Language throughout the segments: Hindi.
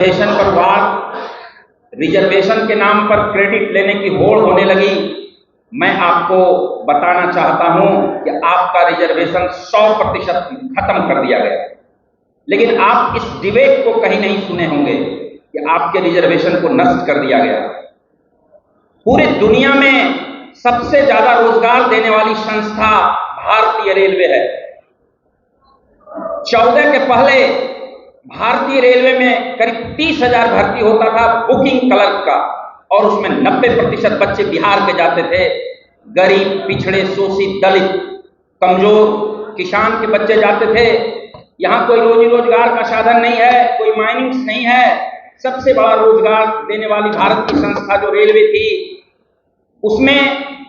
रिजर्वेशन पर वार, रिजर्वेशन के नाम पर क्रेडिट लेने की होड़ होने लगी। मैं आपको बताना चाहता हूं कि आपका रिजर्वेशन 100% खत्म कर दिया गया, लेकिन आप इस डिबेट को कहीं नहीं सुने होंगे कि आपके रिजर्वेशन को नष्ट कर दिया गया। पूरी दुनिया में सबसे ज्यादा रोजगार देने वाली संस्था भारतीय रेलवे है। 14 के पहले भारतीय रेलवे में करीब 30,000 भर्ती होता था बुकिंग क्लर्क का, और उसमें 90% बच्चे बिहार के जाते थे। गरीब, पिछड़े, शोषित, दलित, कमजोर, किसान के बच्चे जाते थे। यहाँ कोई रोजी रोजगार का साधन नहीं है, कोई माइनिंग्स नहीं है। सबसे बड़ा रोजगार देने वाली भारत की संस्था जो रेलवे थी, उसमें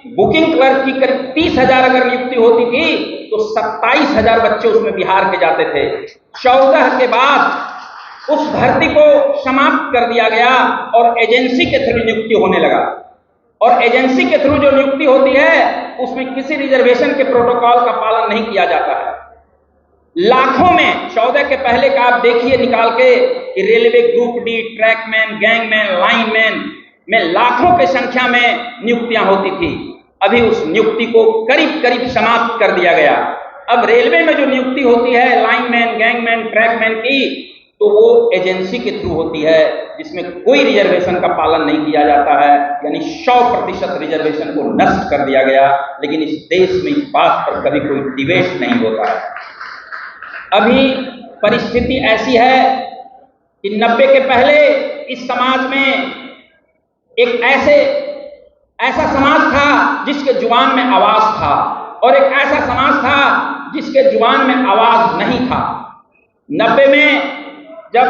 बुकिंग क्लर्क की करीब 30,000 अगर नियुक्ति होती थी तो 27,000 बच्चे उसमें बिहार के जाते थे। 14 के बाद उस भर्ती को समाप्त कर दिया गया और एजेंसी के थ्रू नियुक्ति होने लगा। और एजेंसी के थ्रू जो नियुक्ति होती है उसमें किसी रिजर्वेशन के प्रोटोकॉल का पालन नहीं किया जाता है। लाखों में 14 के पहले का आप देखिए निकाल के कि railway group D, trackman, gangman, lineman में लाखों की संख्या में नियुक्तियां होती थी। अभी उस नियुक्ति को करीब करीब समाप्त कर दिया गया। अब रेलवे में जो नियुक्ति होती है लाइनमैन, गैंगमैन, ट्रैकमैन की, तो वो एजेंसी के थ्रू होती है, जिसमें कोई रिजर्वेशन का पालन नहीं किया जाता है। यानी 100% रिजर्वेशन को नष्ट कर दिया गया। लेकिन इस देश में इस बात पर कभी कोई डिबेट नहीं होता है। अभी परिस्थिति ऐसी है कि 90 के पहले इस समाज में एक ऐसा समाज था जिसके जुबान में आवाज था, और एक ऐसा समाज था जिसके जुबान में आवाज नहीं था। 90 में जब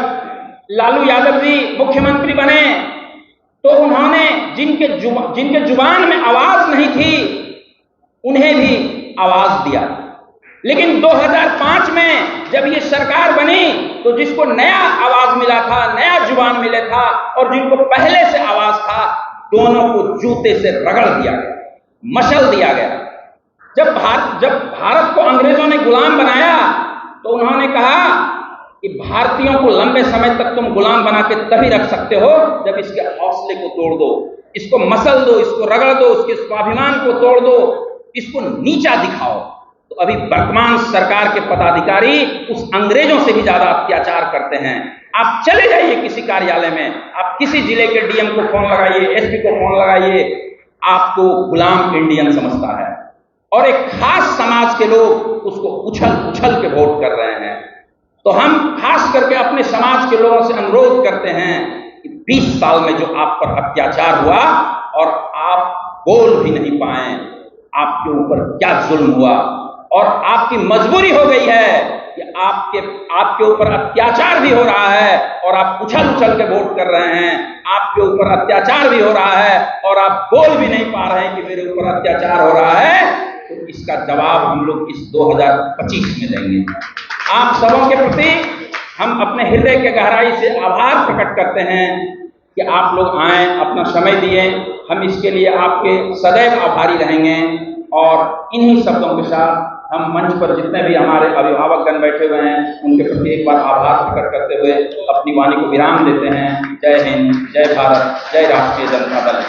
लालू यादव जी मुख्यमंत्री बने तो उन्होंने जिनके जुबान में आवाज नहीं थी उन्हें भी आवाज दिया। लेकिन 2005 में जब ये सरकार बनी तो जिसको नया आवाज मिला था, नया जुबान मिला था, और जिनको पहले से आवाज था, दोनों को जूते से रगड़ दिया गया, मशल दिया गया। जब भारत को अंग्रेजों ने गुलाम बनाया तो उन्होंने कहा कि भारतीयों को लंबे समय तक तुम गुलाम बना के तभी रख सकते हो जब इसके हौसले को तोड़ दो, इसको मसल दो, इसको रगड़ दो, उसके स्वाभिमान को तोड़ दो, इसको नीचा दिखाओ। तो अभी वर्तमान सरकार के पदाधिकारी उस अंग्रेजों से भी ज्यादा अत्याचार करते हैं। आप चले जाइए किसी कार्यालय में, आप किसी जिले के डीएम को फोन लगाइए, एसपी को फोन लगाइए, आपको गुलाम इंडियन समझता है। और एक खास समाज के लोग उसको उछल के वोट कर रहे हैं। तो हम खास करके अपने समाज के लोगों से अनुरोध करते हैं कि 20 साल में जो आप पर अत्याचार हुआ और आप बोल भी नहीं पाए, आपके ऊपर क्या जुल्म हुआ, और आपकी मजबूरी हो गई है कि आपके ऊपर अत्याचार भी हो रहा है और आप उछल के वोट कर रहे हैं। आपके ऊपर अत्याचार भी हो रहा है और आप बोल भी नहीं पा रहे हैं कि मेरे ऊपर अत्याचार हो रहा है। तो इसका जवाब हम लोग इस 2025 में देंगे। आप सबों के प्रति हम अपने हृदय के गहराई से आभार प्रकट करते हैं कि आप लोग आए, अपना समय दिए। हम इसके लिए आपके सदैव आभारी रहेंगे। और इन्हीं शब्दों के साथ हम मंच पर जितने भी हमारे अभिभावकगण बैठे हुए हैं उनके प्रति एक बार आभार प्रकट करते हुए अपनी वाणी को विराम देते हैं। जय हिंद, जय भारत, जय राष्ट्रीय जनता दल।